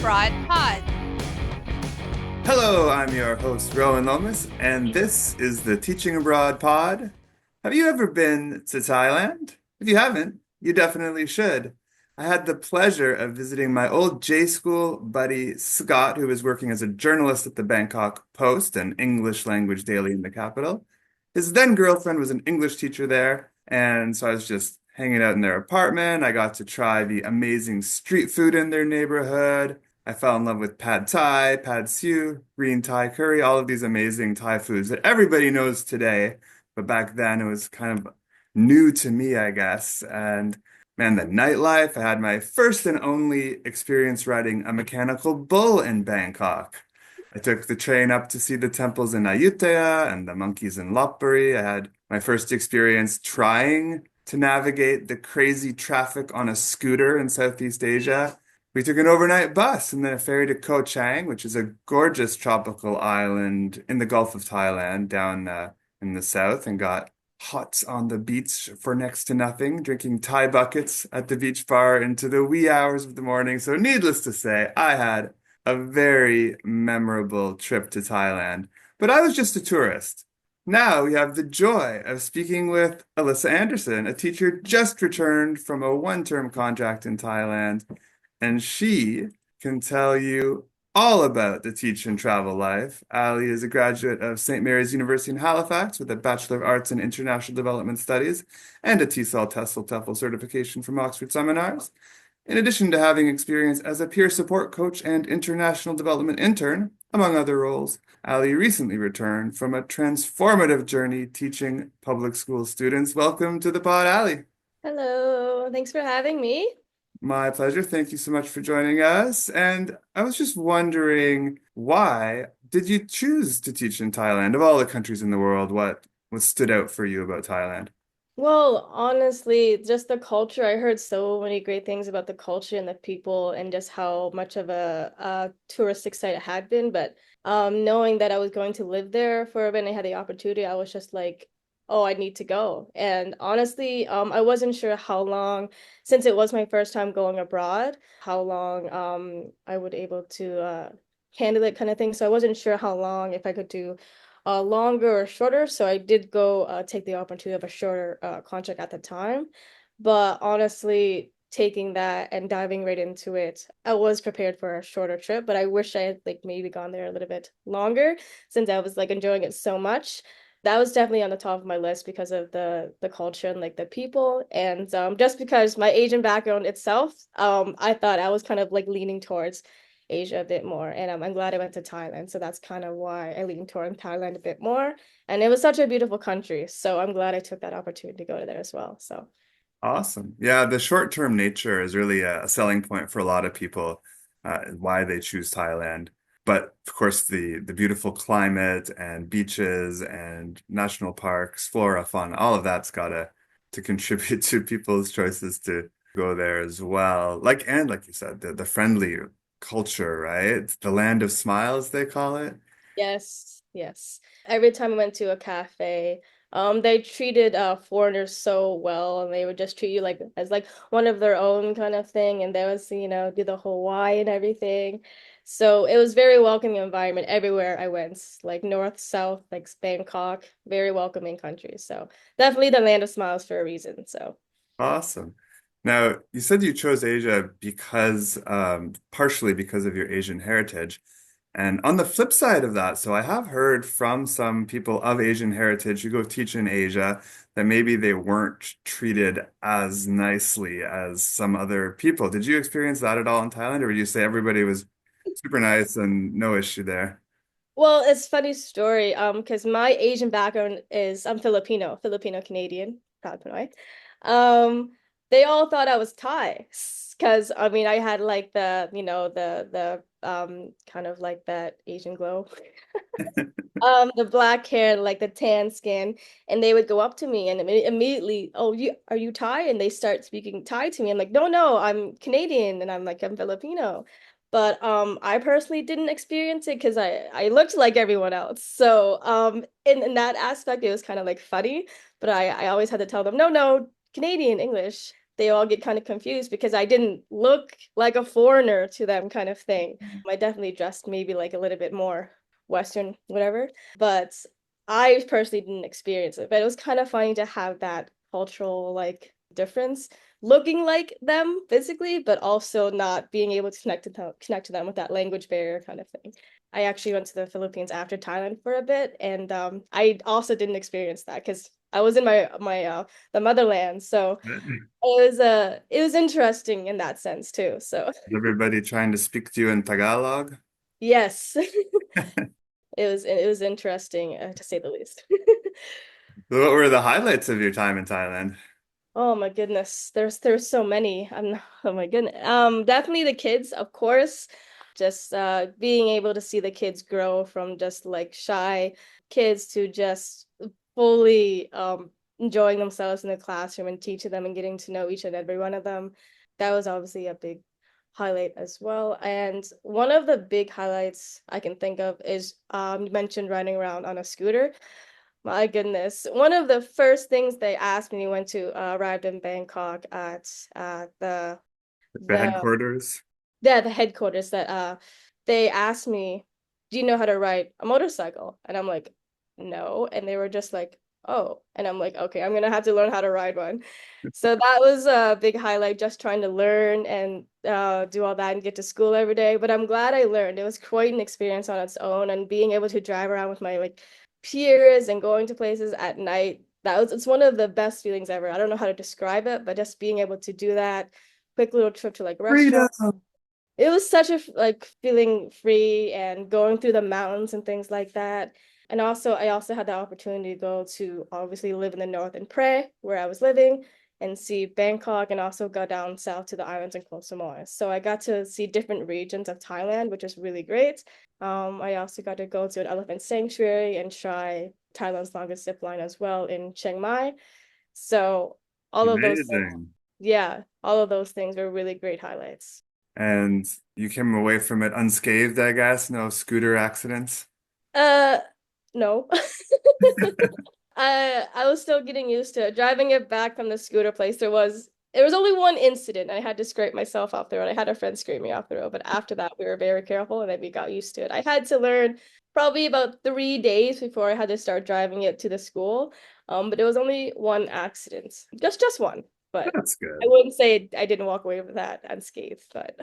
Abroad Pod. Hello, I'm your host, Rowan Lomas, and this is the Teaching Abroad Pod. Have you ever been to Thailand? If you haven't, you definitely should. I had the pleasure of visiting my old J school buddy Scott, who was working as a journalist at the Bangkok Post, an English language daily in the capital. His then girlfriend was an English teacher there, and so I was just hanging out in their apartment. I got to try the amazing street food in their neighborhood. I fell in love with pad Thai, pad siu, green Thai curry, all of these amazing Thai foods that everybody knows today. But back then it was kind of new to me, I guess. And man, the nightlife, I had my first and only experience riding a mechanical bull in Bangkok. I took the train up to see the temples in Ayutthaya and the monkeys in Lopburi. I had my first experience trying to navigate the crazy traffic on a scooter in Southeast Asia. We took an overnight bus and then a ferry to Koh Chang, which is a gorgeous tropical island in the Gulf of Thailand down in the south, and got hot on the beach for next to nothing, drinking Thai buckets at the beach bar into the wee hours of the morning. So, needless to say, I had a very memorable trip to Thailand, but I was just a tourist. Now we have the joy of speaking with Alissa Anderson, a teacher just returned from a one-term contract in Thailand, and she can tell you all about the teach and travel life. Ali is a graduate of St. Mary's University in Halifax with a Bachelor of Arts in International Development Studies and a TESOL TESL TEFL certification from Oxford Seminars. In addition to having experience as a peer support coach and international development intern, among other roles, Ali recently returned from a transformative journey teaching public school students. Welcome to the pod, Ali. Hello, thanks for having me. My pleasure. Thank you so much for joining us. And I was just wondering, why did you choose to teach in Thailand? Of all the countries in the world, what stood out for you about Thailand? Well, honestly, just the culture. I heard so many great things about the culture and the people and just how much of a touristic site it had been. But knowing that I was going to live there for a bit and I had the opportunity, I was just like, oh, I need to go. And honestly, I wasn't sure how long, since it was my first time going abroad, how long I would able to handle it kind of thing. So I wasn't sure how long, if I could do longer or shorter. So I did go take the opportunity of a shorter contract at the time. But honestly, taking that and diving right into it, I was prepared for a shorter trip, but I wish I had like maybe gone there a little bit longer since I was like enjoying it so much. That was definitely on the top of my list because of the culture and like the people. And just because my Asian background itself, I thought I was kind of like leaning towards Asia a bit more. And I'm glad I went to Thailand. So that's kind of why I leaned toward Thailand a bit more. And it was such a beautiful country. So I'm glad I took that opportunity to go to there as well. So Awesome. Yeah, the short-term nature is really a selling point for a lot of people, why they choose Thailand. But of course, the beautiful climate and beaches and national parks, flora, fauna, all of that's gotta to contribute to people's choices to go there as well. Like you said, the friendly culture, right? The land of smiles, they call it. yes, yes. Every time I went to a cafe, they treated foreigners so well, and they would just treat you like as like one of their own kind of thing. And there was, do the Hawaii and everything. So it was very welcoming environment everywhere I went, like north, south, like Bangkok, very welcoming country. So definitely the land of smiles for a reason. So. Awesome. Now, you said you chose Asia because, partially because of your Asian heritage. And on the flip side of that, so I have heard from some people of Asian heritage who go teach in Asia that maybe they weren't treated as nicely as some other people. Did you experience that at all in Thailand, or would you say everybody was super nice and no issue there? Well, it's a funny story. Because my Asian background is I'm Filipino Canadian, proud Pinoy. Um, they all thought I was Thai, because I mean I had like the kind of like that Asian glow. The black hair, like the tan skin, and they would go up to me and immediately, oh, you are you Thai? And they start speaking Thai to me. I'm like, no, no, I'm Canadian, and I'm like, I'm Filipino. But I personally didn't experience it because I looked like everyone else. So in that aspect, it was kind of like funny, but I always had to tell them, no, no, Canadian English. they all get kind of confused because I didn't look like a foreigner to them kind of thing. I definitely dressed maybe like a little bit more Western, whatever, but I personally didn't experience it. But it was kind of funny to have that cultural like difference, looking like them physically, but also not being able to connect to them with that language barrier kind of thing. I actually went to the Philippines after Thailand for a bit, and I also didn't experience that because I was in my the motherland. So it was interesting in that sense too. So Everybody trying to speak to you in Tagalog? yes, it was interesting to say the least. What were the highlights of your time in Thailand? Oh my goodness. There's so many. Oh my goodness. Definitely the kids, of course. Just being able to see the kids grow from just like shy kids to just fully enjoying themselves in the classroom and teaching them and getting to know each and every one of them. That was obviously a big highlight as well. And one of the big highlights I can think of is you mentioned running around on a scooter. My goodness. One of the first things they asked me when we went to arrived in Bangkok at The the headquarters? yeah, the headquarters that they asked me, "Do you know how to ride a motorcycle?" And I'm like, "No." And they were just like, "Oh." And I'm like, "Okay, I'm gonna have to learn how to ride one." So that was a big highlight, just trying to learn and do all that and get to school every day. But I'm glad I learned. It was quite an experience on its own, and being able to drive around with my like peers and going to places at night. It's one of the best feelings ever. I don't know how to describe it, but just being able to do that, quick little trip to like a Freedom! restaurant, it was such a like feeling free and going through the mountains and things like that. And also, I also had the opportunity to go to obviously live in the north and pray where I was living and see Bangkok and also go down south to the islands in Koh Samui. So I got to see different regions of Thailand, which is really great. I also got to go to an elephant sanctuary and try Thailand's longest zip line as well in Chiang Mai. So all of those things, Amazing. yeah, all of those things were really great highlights. And you came away from it unscathed, I guess. No scooter accidents. Uh, no. I was still getting used to it. Driving it back from the scooter place. There was only one incident. I had to scrape myself off the road. I had a friend scrape me off the road, but after that we were very careful and then we got used to it. I had to learn probably about 3 days before I had to start driving it to the school. But it was only one accident. Just one. But That's I good. wouldn't say I didn't walk away with that unscathed, but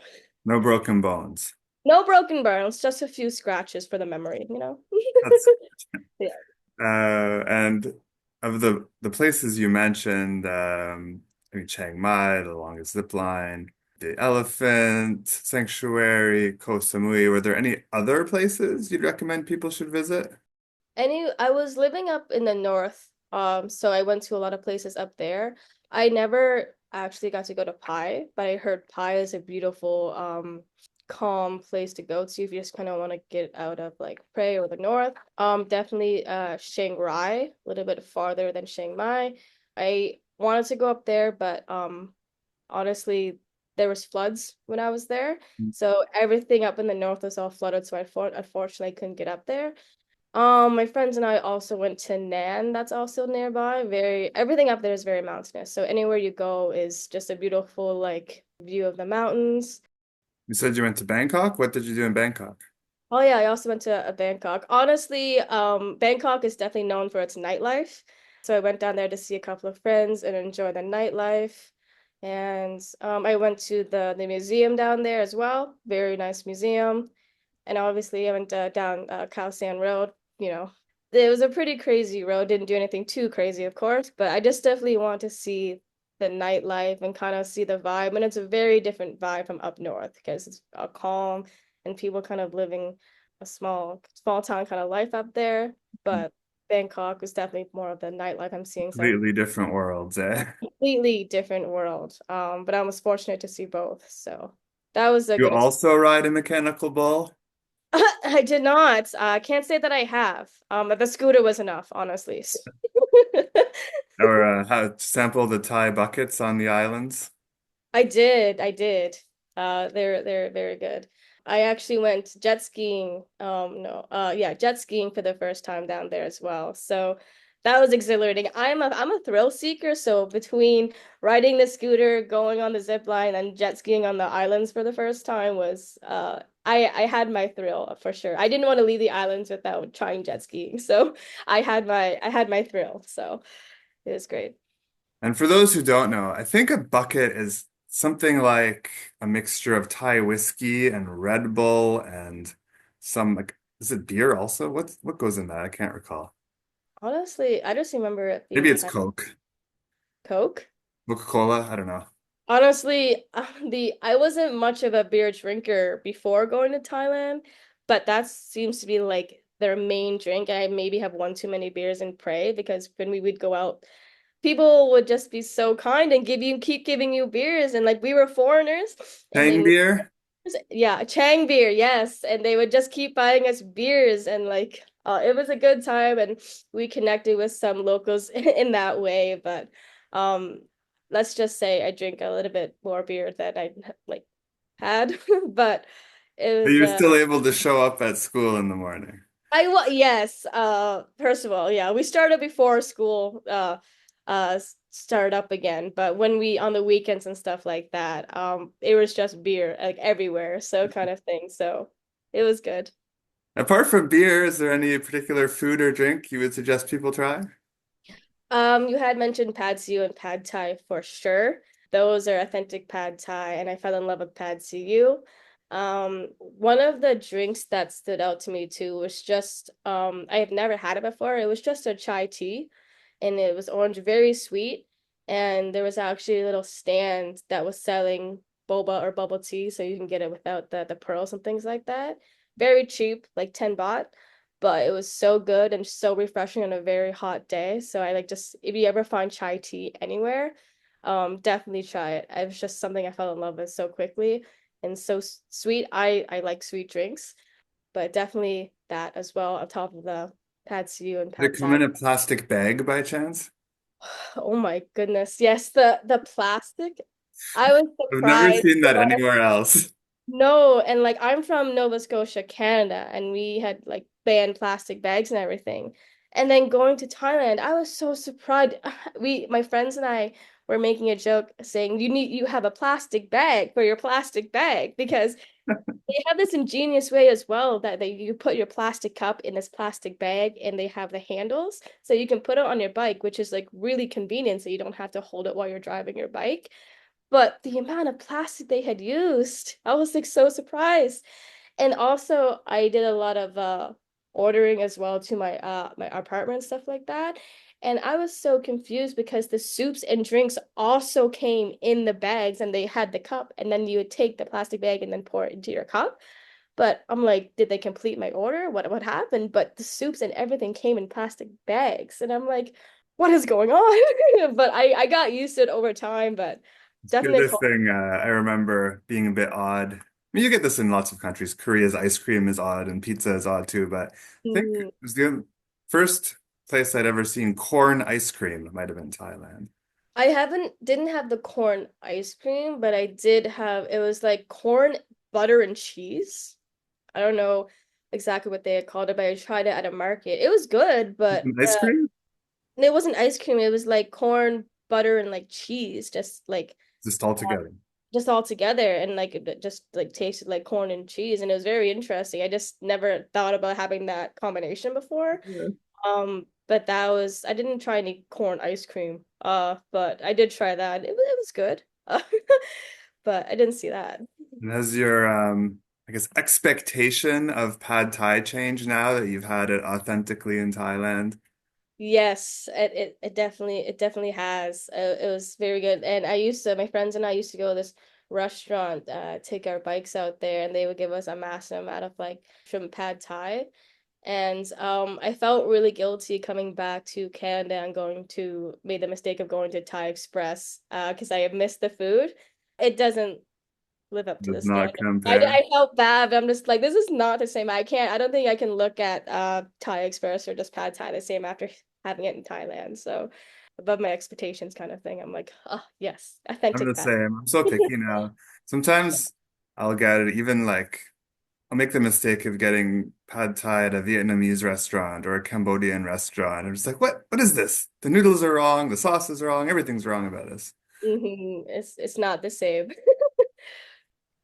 No broken bones. no broken bones, just a few scratches for the memory, you know? That's Yeah. and of the places you mentioned, I mean Chiang Mai, the longest zip line, the elephant sanctuary, Koh Samui. Were there any other places you'd recommend people should visit? I was living up in the north, so I went to a lot of places up there. I never actually got to go to Pai, but I heard Pai is a beautiful, calm place to go to if you just kind of want to get out of like Prey or the north. Definitely Chiang Rai, a little bit farther than Chiang Mai. I wanted to go up there, but honestly, there was floods when I was there. So everything up in the north was all flooded, so unfortunately I couldn't get up there. My friends and I also went to Nan, that's also nearby. Everything up there is very mountainous. So anywhere you go is just a beautiful like view of the mountains. You said you went to Bangkok. What did you do in Bangkok? Oh yeah, I also went to Bangkok. Honestly, Bangkok is definitely known for its nightlife. So I went down there to see a couple of friends and enjoy the nightlife. And I went to the museum down there as well. Very nice museum. And obviously I went down Khao San Road, you know. It was a pretty crazy road, didn't do anything too crazy, of course, but I just definitely want to see the nightlife and kind of see the vibe. And it's a very different vibe from up north because it's calm and people kind of living a small town kind of life up there. But Bangkok was definitely more of the nightlife I'm seeing. So Completely different worlds, eh? completely different world. But I was fortunate to see both. So that was a You good experience. also ride a mechanical bull? I did not. I can't say that I have. But the scooter was enough, honestly. Or how sample the Thai buckets on the islands? I did. They're very good. I actually went jet skiing. No, yeah, jet skiing for the first time down there as well. So That was exhilarating. I'm a thrill seeker, so between riding the scooter, going on the zip line, and jet skiing on the islands for the first time was I had my thrill for sure. I didn't want to leave the islands without trying jet skiing. So I had my thrill. So it was great. And for those who don't know, I think a bucket is something like a mixture of Thai whiskey and Red Bull and some like is it beer also? What goes in that? I can't recall. Honestly, I just remember it being Maybe it's kind of Coke, Coke. Coca-Cola. I don't know. Honestly, the I wasn't much of a beer drinker before going to Thailand, but that seems to be like their main drink. I maybe have one too many beers and pray because when we would go out, people would just be so kind and keep giving you beers, and like we were foreigners, and Tang then beer. yeah, Chang beer, yes, and they would just keep buying us beers, and like it was a good time, and we connected with some locals in that way. But um, let's just say I drink a little bit more beer than I like had, but it But was you're still able to show up at school in the morning. yes, first of all, yeah, we started before school started up again, but when we on the weekends and stuff like that, it was just beer like everywhere, so kind of thing. So it was good. Apart from beer, is there any particular food or drink you would suggest people try? You had mentioned pad see ew and pad thai for sure. Those are authentic pad thai, and I fell in love with pad see ew. One of the drinks that stood out to me too was just I have never had it before. It was just a chai tea, and it was orange, very sweet. And there was actually a little stand that was selling boba or bubble tea, so you can get it without the pearls and things like that. Very cheap, like 10 baht, but it was so good and so refreshing on a very hot day. So I like just if you ever find chai tea anywhere, definitely try it. It was just something I fell in love with so quickly and so sweet. I like sweet drinks, but definitely that as well on top of the pad see ew and Did it pad come thai. in a plastic bag by chance? Oh my goodness. Yes, the plastic. I was I've never surprised. seen that anywhere else. No, and like I'm from Nova Scotia, Canada, and we had like banned plastic bags and everything. And then going to Thailand, I was so surprised. My friends and I were making a joke saying you have a plastic bag for your plastic bag because they have this ingenious way as well that you put your plastic cup in this plastic bag and they have the handles so you can put it on your bike, which is like really convenient so you don't have to hold it while you're driving your bike. But the amount of plastic they had used, I was like so surprised. And also I did a lot of ordering as well to my apartment stuff like that. And I was so confused because the soups and drinks also came in the bags and they had the cup and then you would take the plastic bag and then pour it into your cup. But I'm like, did they complete my order? What happened? But the soups and everything came in plastic bags. And I'm like, what is going on? But I got used to it over time, but The definitely other a thing I remember being a bit odd. I mean, you get this in lots of countries. Korea's ice cream is odd and pizza is odd too, but I think it culture. was the first place I'd ever seen corn ice cream. It might have been Thailand. I haven't didn't have the corn ice cream, but I did have it was like corn, butter, and cheese. I don't know exactly what they had called it, but I tried it at a market. It was good, but Ice cream? it wasn't ice cream. It was like corn, butter, and like cheese, Just all together. just all together, and like it just like tasted like corn and cheese, and it was very interesting. I just never thought about having that combination before. Yeah. But that was I didn't try any corn ice cream. But I did try that. It was good. But I didn't see that. And has your I guess expectation of pad Thai changed now that you've had it authentically in Thailand? Yes, it definitely has. It was very good. And my friends and I used to go to this restaurant, take our bikes out there, and they would give us a massive amount of like shrimp pad thai. And I felt really guilty coming back to Canada and made the mistake of going to Thai Express because I have missed the food. It doesn't live up to the Does not standard. I, compare. I felt bad, but I'm just like, this is not the same. I don't think I can look at Thai Express or just Pad Thai the same after having it in Thailand. So above my expectations kind of thing. I'm like, oh yes, I'm authentic the Pad. same. I'm so picky now. Sometimes I'll get it even like I'll make the mistake of getting pad Thai at a Vietnamese restaurant or a Cambodian restaurant. I'm just like, what is this? The noodles are wrong, the sauce is wrong, everything's wrong about this. It's not the same.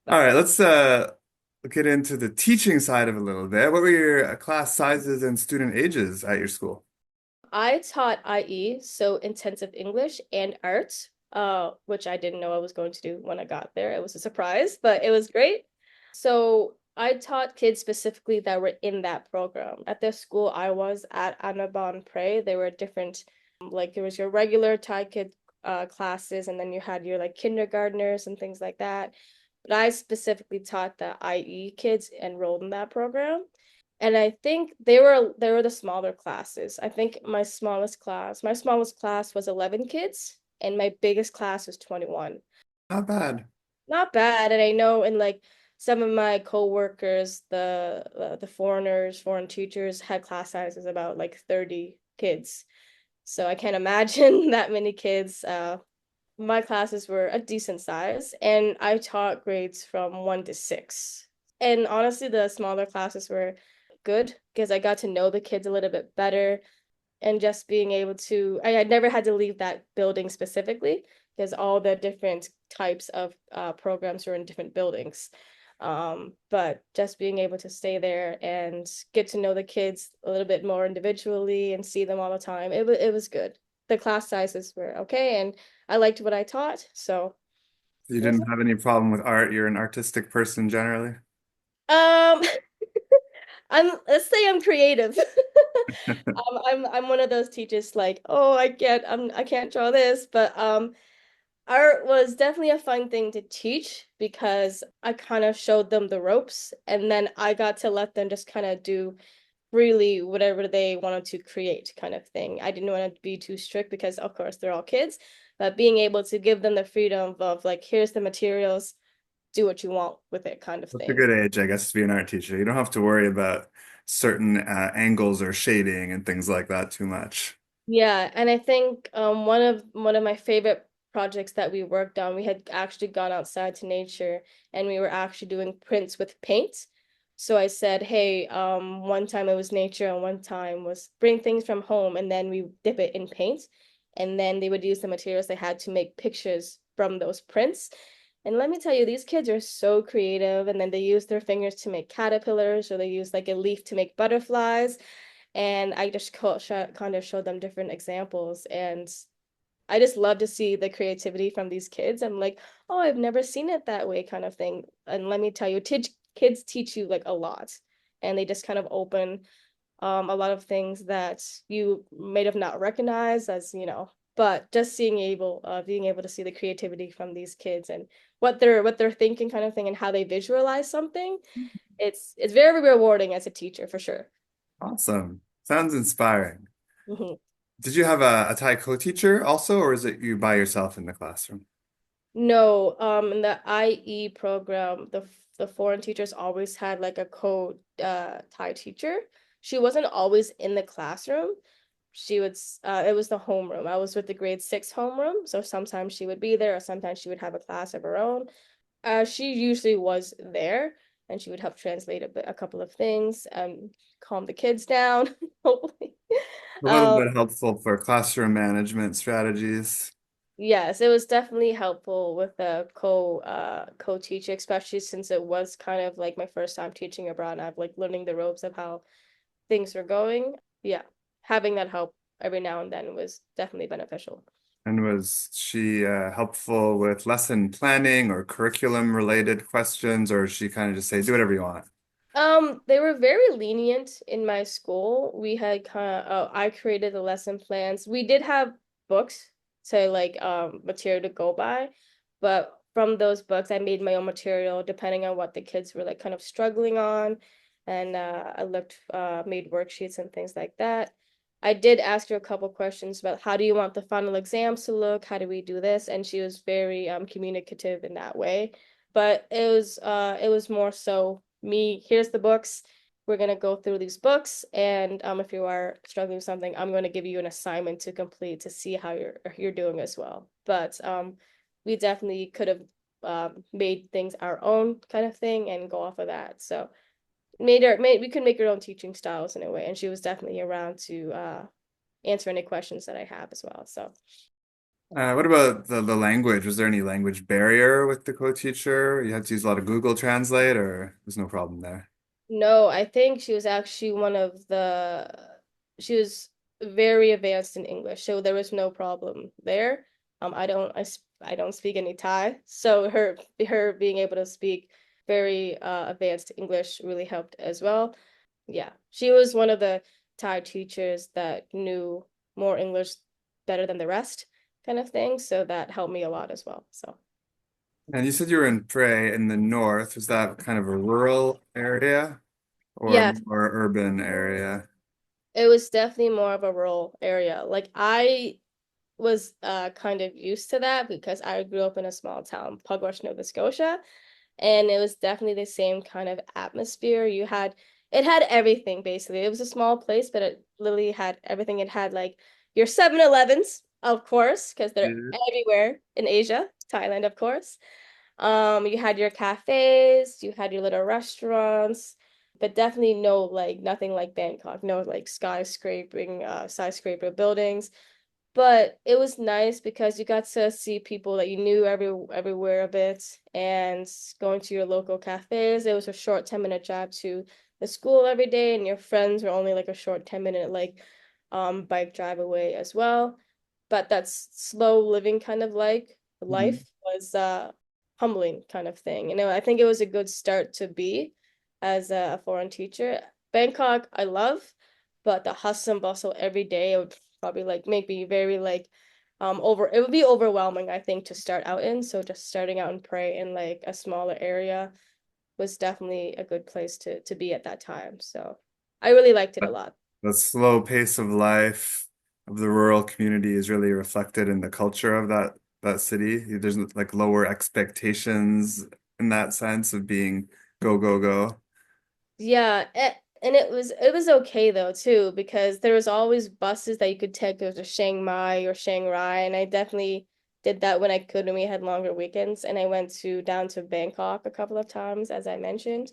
All But right, let's get into the teaching side of it a little bit. What were your class sizes and student ages at your school? I taught IE, so intensive English and art, which I didn't know I was going to do when I got there. It was a surprise, but it was great. So I taught kids specifically that were in that program. At the school I was at, Annabon Prey, there were different, like there was your regular Thai kid classes, and then you had your like kindergartners and things like that. But I specifically taught the IE kids enrolled in that program. And I think they were the smaller classes. I think my smallest class was 11 kids, and my biggest class was 21. Not bad. Not bad. And I know in like some of my coworkers, the foreign teachers had class sizes about like 30 kids. So I can't imagine that many kids. My classes were a decent size, and I taught grades from 1 to 6. And honestly, the smaller classes were good because I got to know the kids a little bit better, and just being able to, I had never had to leave that building specifically because all the different types of programs were in different buildings. But just being able to stay there and get to know the kids a little bit more individually and see them all the time, it was good. The class sizes were okay, and I liked what I taught, so You it was didn't have any problem with art. You're an artistic person generally. um let's say I'm creative. I'm one of those teachers like, oh, I can't draw this, but art was definitely a fun thing to teach because I kind of showed them the ropes, and then I got to let them just kind of do really whatever they wanted to create kind of thing. I didn't want to be too strict because of course they're all kids, but being able to give them the freedom of like, here's the materials, do what you want with it kind of That's a thing. good age, I guess, to be an art teacher. You don't have to worry about certain angles or shading and things like that too much. Yeah, and I think one of my favorite projects that we worked on, we had actually gone outside to nature, and we were actually doing prints with paint. So I said, hey, one time it was nature and one time was bring things from home, and then we dip it in paint, and then they would use the materials they had to make pictures from those prints. And let me tell you, these kids are so creative, and then they use their fingers to make caterpillars, or they use like a leaf to make butterflies. And I just kind of showed them different examples, and I just love to see the creativity from these kids. I'm like, oh, I've never seen it that way kind of thing. And let me tell you, kids teach you like a lot, and they just kind of open a lot of things that you may have not recognized as, but just being able to see the creativity from these kids and what they're thinking kind of thing, and how they visualize something. It's very rewarding as a teacher for sure. Awesome. Sounds inspiring. Mhm. Did you have a Thai co-teacher also, or is it you by yourself in the classroom? No, in the IE program, the foreign teachers always had like a Thai teacher. She wasn't always in the classroom. It was the homeroom. I was with the grade 6 homeroom, so sometimes she would be there, or sometimes she would have a class of her own. She usually was there, and she would help translate a couple of things, calm the kids down, hopefully. A little bit helpful for classroom management strategies. Yes, it was definitely helpful with the co-teacher, especially since it was kind of like my first time teaching abroad, and I've like learning the ropes of how things were going. Yeah, having that help every now and then was definitely beneficial. And was she helpful with lesson planning or curriculum related questions, or she kind of just say, do whatever you want? They were very lenient in my school. We had I created the lesson plans. We did have books to like material to go by, but from those books I made my own material depending on what the kids were like kind of struggling on. And I looked made worksheets and things like that. I did ask her a couple questions about how do you want the final exams to look? How do we do this? And she was very communicative in that way. But it was more so me, here's the books. We're gonna go through these books, and if you are struggling with something, I'm gonna give you an assignment to complete to see how you're doing as well. But we definitely could have made things our own kind of thing and go off of that. So we could make our own teaching styles in a way, and she was definitely around to answer any questions that I have as well. So What about the language? Was there any language barrier with the co-teacher? You had to use a lot of Google Translate, or there's no problem there? no, I think she was actually she was very advanced in English, so there was no problem there. I don't speak any Thai, so her being able to speak very advanced English really helped as well. Yeah, she was one of the Thai teachers that knew more English better than the rest, kind of thing. So that helped me a lot as well. So And you said you were in Prey in the north. Was that kind of a rural area or a yeah, more urban area? it was definitely more of a rural area. Like I was kind of used to that because I grew up in a small town, Pugwash, Nova Scotia, and it was definitely the same kind of atmosphere. It had everything basically. It was a small place, but it literally had everything. It had like your 7-Elevens, of course, because they're Yeah. everywhere in Asia, Thailand, of course. You had your cafes, you had your little restaurants, but definitely nothing like Bangkok, no like skyscraper buildings. But it was nice because you got to see people that you knew everywhere a bit and going to your local cafes. It was a short 10-minute drive to the school every day, and your friends were only like a short 10-minute bike drive away as well. But that's slow living kind of like Mhm. life was humbling kind of thing. I think it was a good start to be as a foreign teacher. Bangkok, I love, but the hustle and bustle every day, it would probably like make me very it would be overwhelming, I think, to start out in. So just starting out and pray in like a smaller area was definitely a good place to be at that time. So I really liked it a lot. The slow pace of life of the rural community is really reflected in the culture of that city. There's like lower expectations in that sense of being go, go, go. Yeah, and it was okay though too because there was always buses that you could take to Chiang Mai or Chiang Rai, and I definitely did that when I could when we had longer weekends. And I went to down to Bangkok a couple of times, as I mentioned.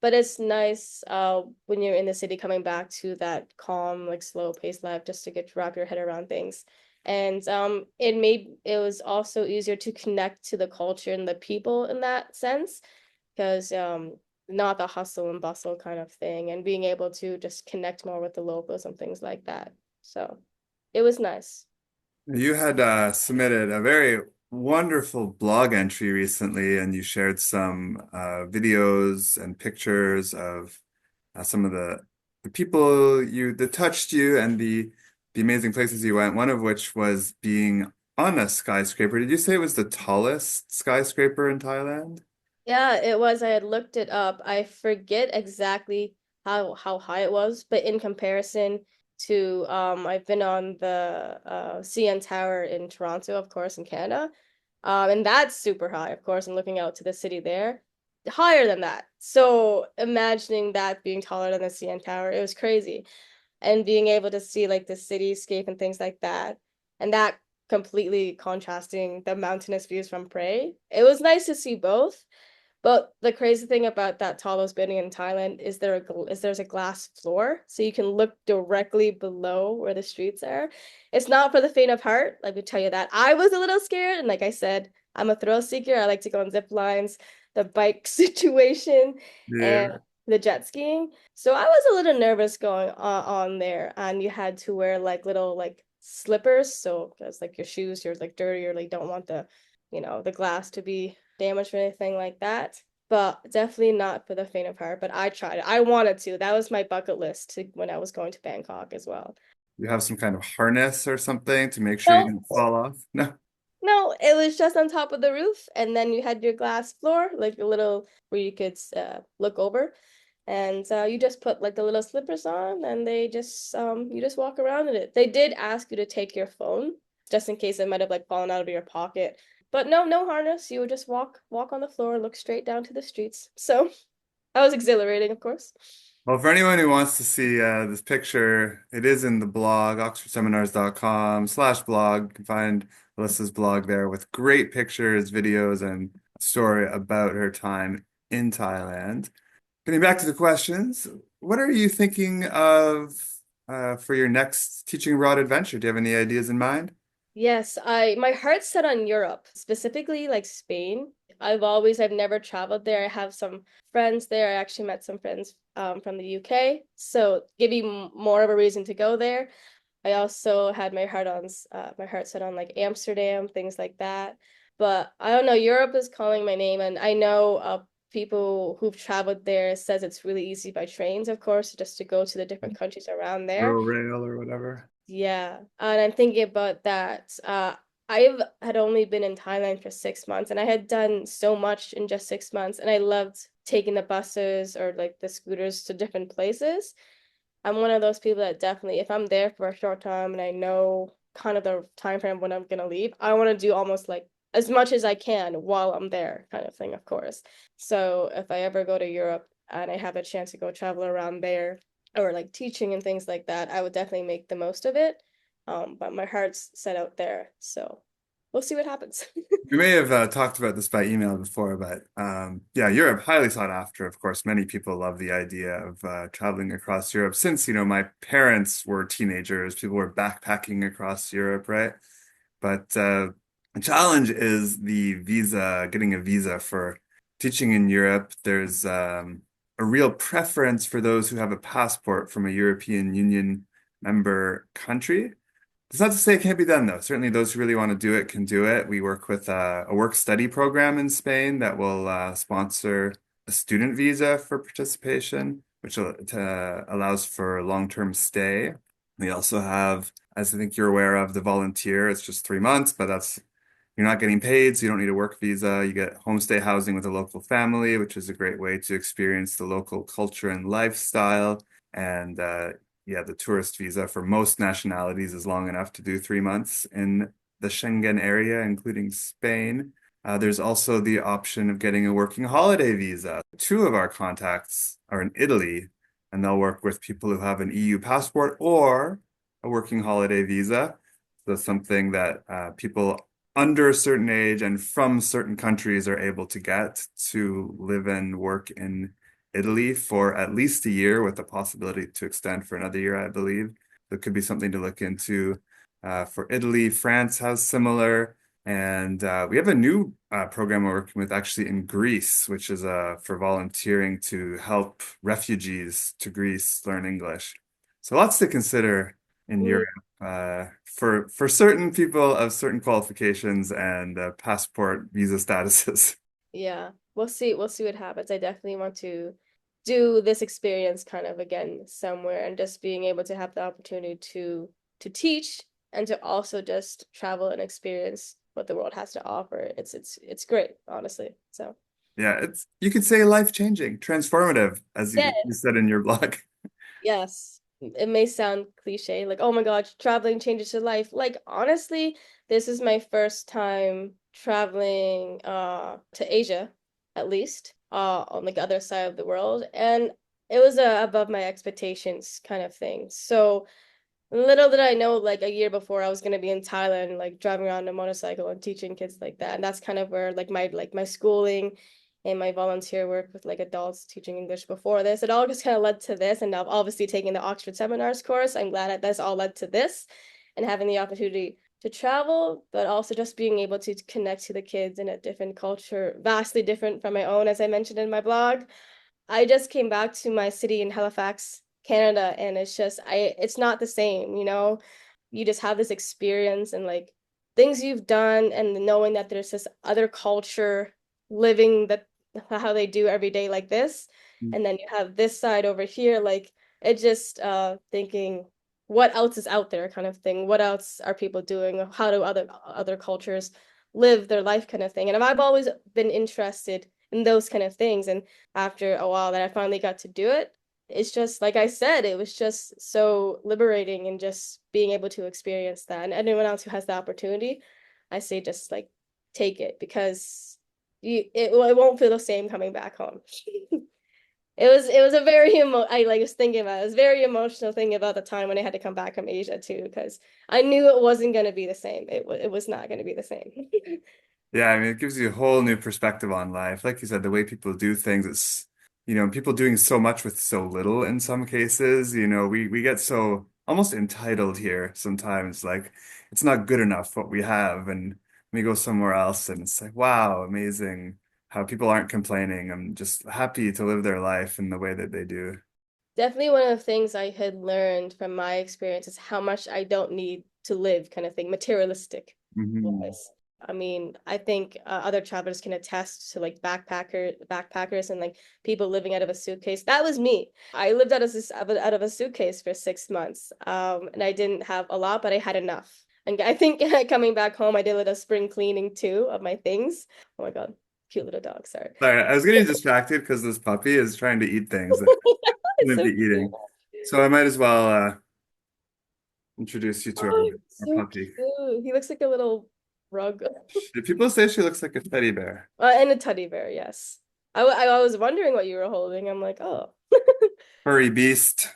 But it's nice when you're in the city coming back to that calm, like slow paced life just to get to wrap your head around things. And it was also easier to connect to the culture and the people in that sense because not the hustle and bustle kind of thing and being able to just connect more with the locals and things like that. So it was nice. You had submitted a very wonderful blog entry recently, and you shared some videos and pictures of some of the people that touched you and the amazing places you went. One of which was being on a skyscraper. Did you say it was the tallest skyscraper in Thailand? Yeah, it was. I had looked it up. I forget exactly how high it was, but in comparison to I've been on the CN Tower in Toronto, of course, in Canada. And that's super high, of course, and looking out to the city there, higher than that. So imagining that being taller than the CN Tower, it was crazy. And being able to see like the cityscape and things like that, and that completely contrasting the mountainous views from Prey. It was nice to see both. But the crazy thing about that tallest building in Thailand is there's a glass floor, so you can look directly below where the streets are. It's not for the faint of heart, let me tell you that. I was a little scared, and like I said, I'm a thrill seeker. I like to go on zip lines, the bike situation, and Yeah. the jet skiing. So I was a little nervous going on there, and you had to wear like little like slippers, so because like your shoes, you're like dirty or like don't want the glass to be damaged or anything like that. But definitely not for the faint of heart. But I tried it. I wanted to. That was my bucket list when I was going to Bangkok as well. You have some kind of harness or something to make sure you No, don't fall off? No. no, it was just on top of the roof, and then you had your glass floor, like a little where you could look over, and you just put like the little slippers on, and they just you just walk around in it. They did ask you to take your phone just in case it might have like fallen out of your pocket, but no, no harness. You would just walk on the floor, look straight down to the streets. So that was exhilarating, of course. Well, for anyone who wants to see this picture, it is in the blog, oxfordseminars.com/blog. You can find Alyssa's blog there with great pictures, videos, and a story about her time in Thailand. Getting back to the questions, what are you thinking of for your next teaching abroad adventure? Do you have any ideas in mind? Yes, my heart's set on Europe, specifically like Spain. I've never traveled there. I have some friends there. I actually met some friends from the UK. So give you more of a reason to go there. I also had my heart set on like Amsterdam, things like that. But I don't know, Europe is calling my name, and I know people who've traveled there says it's really easy by trains, of course, just to go to the different countries around there. Rail or whatever. Yeah, and I'm thinking about that. I've had only been in Thailand for 6 months, and I had done so much in just 6 months, and I loved taking the buses or like the scooters to different places. I'm one of those people that definitely, if I'm there for a short time and I know kind of the time frame when I'm gonna leave, I want to do almost like as much as I can while I'm there, kind of thing, of course. So if I ever go to Europe and I have a chance to go travel around there or like teaching and things like that, I would definitely make the most of it. But my heart's set out there, so we'll see what happens. We may have talked about this by email before, but yeah, Europe, highly sought after. Of course, many people love the idea of traveling across Europe. Since, my parents were teenagers, people were backpacking across Europe, right? But the challenge is the visa, getting a visa for teaching in Europe. There's a real preference for those who have a passport from a European Union member country. It's not to say it can't be done, though. Certainly, those who really want to do it can do it. We work with a work study program in Spain that will sponsor a student visa for participation, which allows for long-term stay. We also have, as I think you're aware of, the volunteer. It's just 3 months, but you're not getting paid, so you don't need a work visa. You get homestay housing with a local family, which is a great way to experience the local culture and lifestyle. And yeah, the tourist visa for most nationalities is long enough to do 3 months in the Schengen area, including Spain. There's also the option of getting a working holiday visa. Two of our contacts are in Italy, and they'll work with people who have an EU passport or a working holiday visa. So that's something that people under a certain age and from certain countries are able to get to live and work in Italy for at least a year with the possibility to extend for another year, I believe. That could be something to look into for Italy. France has similar. And we have a new program we're working with actually in Greece, which is for volunteering to help refugees to Greece learn English. So lots to consider in Europe for certain people of certain qualifications and passport visa statuses. Yeah, we'll see. We'll see what happens. I definitely want to do this experience kind of again somewhere and just being able to have the opportunity to teach and to also just travel and experience what the world has to offer. It's great, honestly. So, Yeah, it's you could say life-changing, transformative, as yeah. you said in your blog. Yes, it may sound cliche, like, oh my God, traveling changes your life. Like, honestly, this is my first time traveling to Asia, at least, on like the other side of the world. And it was above my expectations kind of thing. So little did I know, like a year before, I was gonna be in Thailand, like driving around a motorcycle and teaching kids like that. And that's kind of where like my schooling and my volunteer work with like adults teaching English before this, it all just kind of led to this. And now obviously taking the Oxford Seminars course, I'm glad that this all led to this and having the opportunity to travel, but also just being able to connect to the kids in a different culture, vastly different from my own, as I mentioned in my blog. I just came back to my city in Halifax, Canada, and it's not the same, you know? You just have this experience and like things you've done and knowing that there's this other culture living that how they do every day like this. And then you have this side over here, like it just thinking what else is out there kind of thing. What else are people doing? How do other cultures live their life kind of thing? And I've always been interested in those kind of things. And after a while that I finally got to do it, it's just like I said, it was just so liberating and just being able to experience that. And anyone else who has the opportunity, I say just like take it because it won't feel the same coming back home. It was a very I like was thinking about it. It was very emotional thinking about the time when I had to come back from Asia too, because I knew it wasn't gonna be the same. It was not gonna be the same. Yeah, I mean, it gives you a whole new perspective on life. Like you said, the way people do things, people doing so much with so little in some cases. We get so almost entitled here sometimes, like it's not good enough what we have, and we go somewhere else and it's like, wow, amazing how people aren't complaining. I'm just happy to live their life in the way that they do. Definitely one of the things I had learned from my experience is how much I don't need to live, kind of thing, materialistic Hmm. wise. I mean, I think other travelers can attest to like backpackers and like people living out of a suitcase. That was me. I lived out of a suitcase for 6 months. And I didn't have a lot, but I had enough. And I think coming back home, I did a little spring cleaning too of my things. Oh my God, cute little dog, sorry. Sorry, I was getting distracted because this puppy is trying to eat things that It's shouldn't so be cute. eating. So I might as well introduce you to Oh, our so puppy. cute. He looks like a little rug. People say she looks like a teddy bear. And a teddy bear, yes. I was wondering what you were holding. I'm like, oh, Furry beast.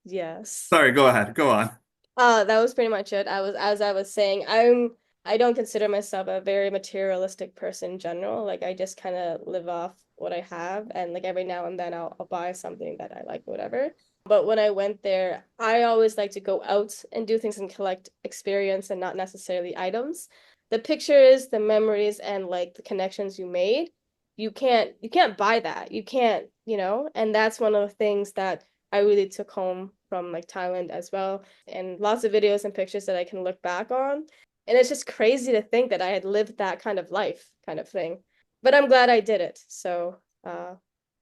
yes. Sorry, go ahead. Go on. That was pretty much it. As I was saying, I don't consider myself a very materialistic person in general. Like I just kind of live off what I have, and like every now and then I'll buy something that I like, whatever. But when I went there, I always like to go out and do things and collect experience and not necessarily items. The pictures, the memories, and like the connections you made, you can't buy that. You can't, and that's one of the things that I really took home from like Thailand as well, and lots of videos and pictures that I can look back on. And it's just crazy to think that I had lived that kind of life, kind of thing. But I'm glad I did it. So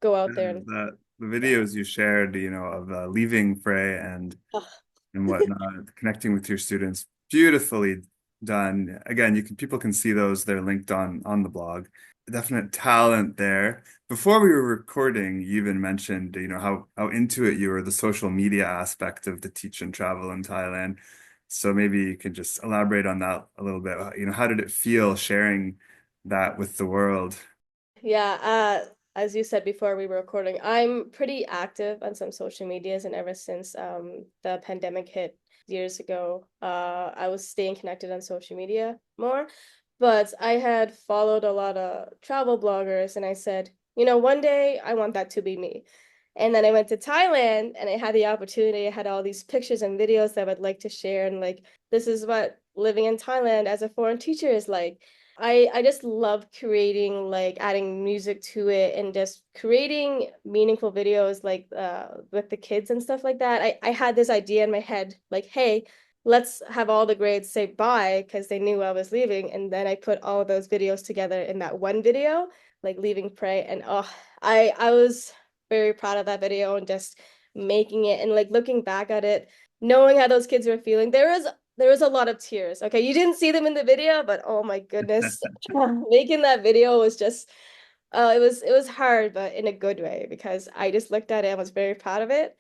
go out there and The yeah. videos you shared, of leaving Frey Oh, and whatnot, connecting with your students, beautifully done. Again, people can see those. They're linked on the blog. Definite talent there. Before we were recording, you even mentioned, how into it you were, the social media aspect of the teach and travel in Thailand. So maybe you could just elaborate on that a little bit. How did it feel sharing that with the world? yeah, as you said before we were recording, I'm pretty active on some social medias, and ever since the pandemic hit years ago, I was staying connected on social media more. But I had followed a lot of travel bloggers, and I said, one day I want that to be me. And then I went to Thailand and I had the opportunity. I had all these pictures and videos that I would like to share. And like, this is what living in Thailand as a foreign teacher is like. I just love creating, like adding music to it and just creating meaningful videos like with the kids and stuff like that. I had this idea in my head, like, hey, let's have all the grades say bye because they knew I was leaving. And then I put all of those videos together in that one video, like leaving Prey. And oh, I was very proud of that video and just making it and like looking back at it, knowing how those kids were feeling. There was a lot of tears. Okay, you didn't see them in the video, but oh my goodness, making that video was just it was hard, but in a good way because I just looked at it and was very proud of it.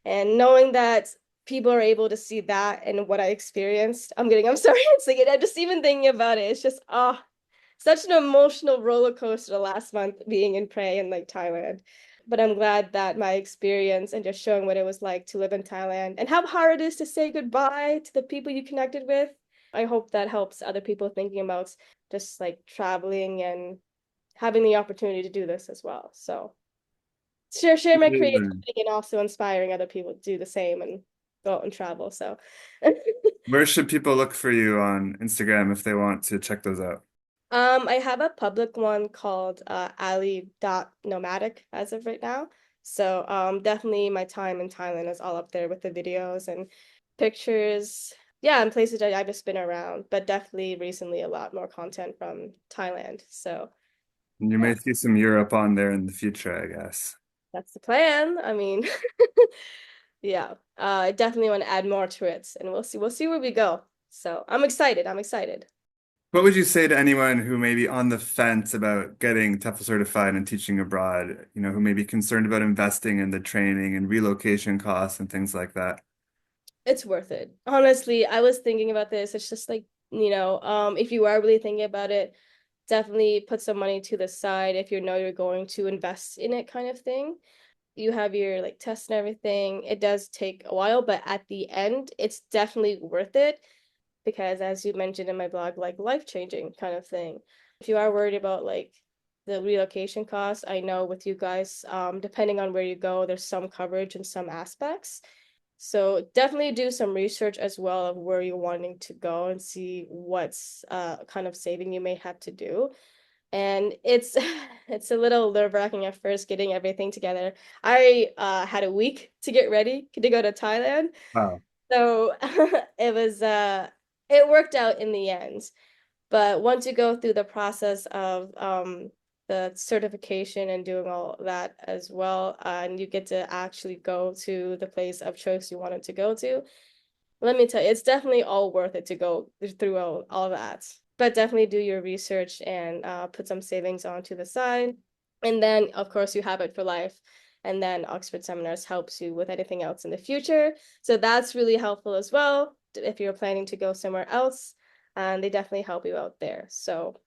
And knowing that people are able to see that and what I experienced, I'm sorry, it's like I'm just even thinking about it. It's just such an emotional roller coaster the last month being in Prey in like Thailand. But I'm glad that my experience and just showing what it was like to live in Thailand and how hard it is to say goodbye to the people you connected with. I hope that helps other people thinking about just like traveling and having the opportunity to do this as well. So share my Amazing. creativity and also inspiring other people to do the same and go out and travel. So Where should people look for you on Instagram if they want to check those out? I have a public one called Ali.nomadic as of right now. So definitely my time in Thailand is all up there with the videos and pictures. Yeah, and places that I've just been around, but definitely recently a lot more content from Thailand. So You yeah, may see some Europe on there in the future, I guess. that's the plan. I mean, yeah, I definitely want to add more to it, and we'll see where we go. So I'm excited. I'm excited. What would you say to anyone who may be on the fence about getting TEFL certified and teaching abroad, who may be concerned about investing in the training and relocation costs and things like that? It's worth it. Honestly, I was thinking about this. It's just like, if you are really thinking about it, definitely put some money to the side if you know you're going to invest in it kind of thing. You have your like tests and everything. It does take a while, but at the end, it's definitely worth it because as you mentioned in my blog, like life-changing kind of thing. If you are worried about like the relocation costs. I know with you guys, depending on where you go, there's some coverage in some aspects. So definitely do some research as well of where you're wanting to go and see what's kind of saving you may have to do. And it's it's a little nerve-wracking at first getting everything together. I had a week to get ready to go to Thailand. Wow. So it was it worked out in the end. But once you go through the process of the certification and doing all that as well, and you get to actually go to the place of choice you wanted to go to, let me tell you, it's definitely all worth it to go through all that. But definitely do your research and put some savings onto the side. And then, of course, you have it for life. And then Oxford Seminars helps you with anything else in the future. So that's really helpful as well if you're planning to go somewhere else. And they definitely help you out there. So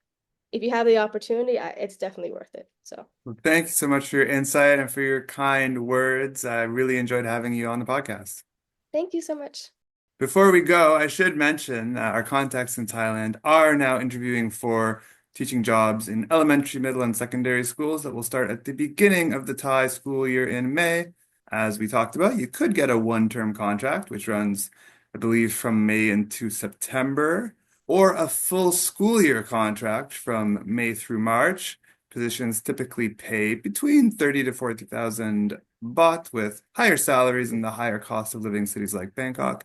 if you have the opportunity, it's definitely worth it. So Well, thank you so much for your insight and for your kind words. I really enjoyed having you on the podcast. thank you so much. Before we go, I should mention our contacts in Thailand are now interviewing for teaching jobs in elementary, middle, and secondary schools that will start at the beginning of the Thai school year in May. As we talked about, you could get a one-term contract, which runs, I believe, from May into September, or a full school year contract from May through March. Positions typically pay between 30 to 40,000 baht with higher salaries in the higher cost of living cities like Bangkok.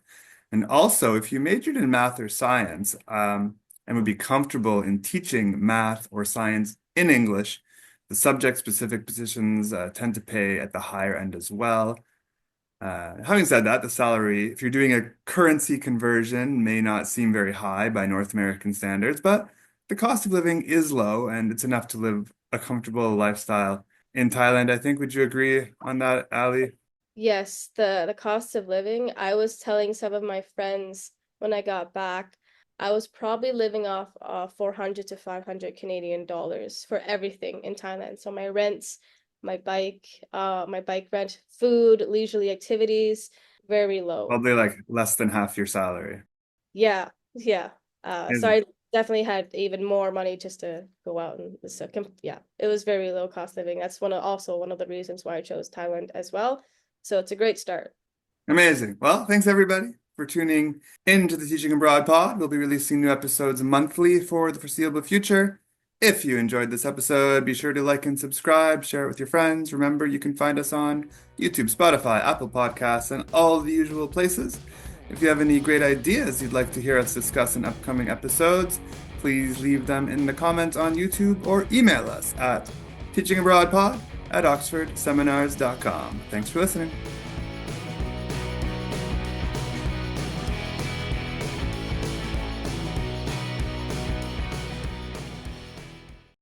And also, if you majored in math or science, and would be comfortable in teaching math or science in English, the subject-specific positions tend to pay at the higher end as well. Having said that, the salary, if you're doing a currency conversion, may not seem very high by North American standards, but the cost of living is low and it's enough to live a comfortable lifestyle in Thailand, I think. Would you agree on that, Ali? Yes, the cost of living. I was telling some of my friends when I got back, I was probably living off 400 to 500 Canadian dollars for everything in Thailand. So my rents, my bike rent, food, leisurely activities, very low. Probably like less than half your salary. Yeah, yeah. So Amazing. I definitely had even more money just to go out and so yeah, it was very low cost living. That's also one of the reasons why I chose Thailand as well. So it's a great start. Amazing. Well, thanks everybody for tuning into the Teaching Abroad pod. We'll be releasing new episodes monthly for the foreseeable future. If you enjoyed this episode, be sure to like and subscribe, share it with your friends. Remember, you can find us on YouTube, Spotify, Apple Podcasts, and all the usual places. If you have any great ideas you'd like to hear us discuss in upcoming episodes, please leave them in the comments on YouTube or email us at teachingabroadpod@oxfordseminars.com. Thanks for listening.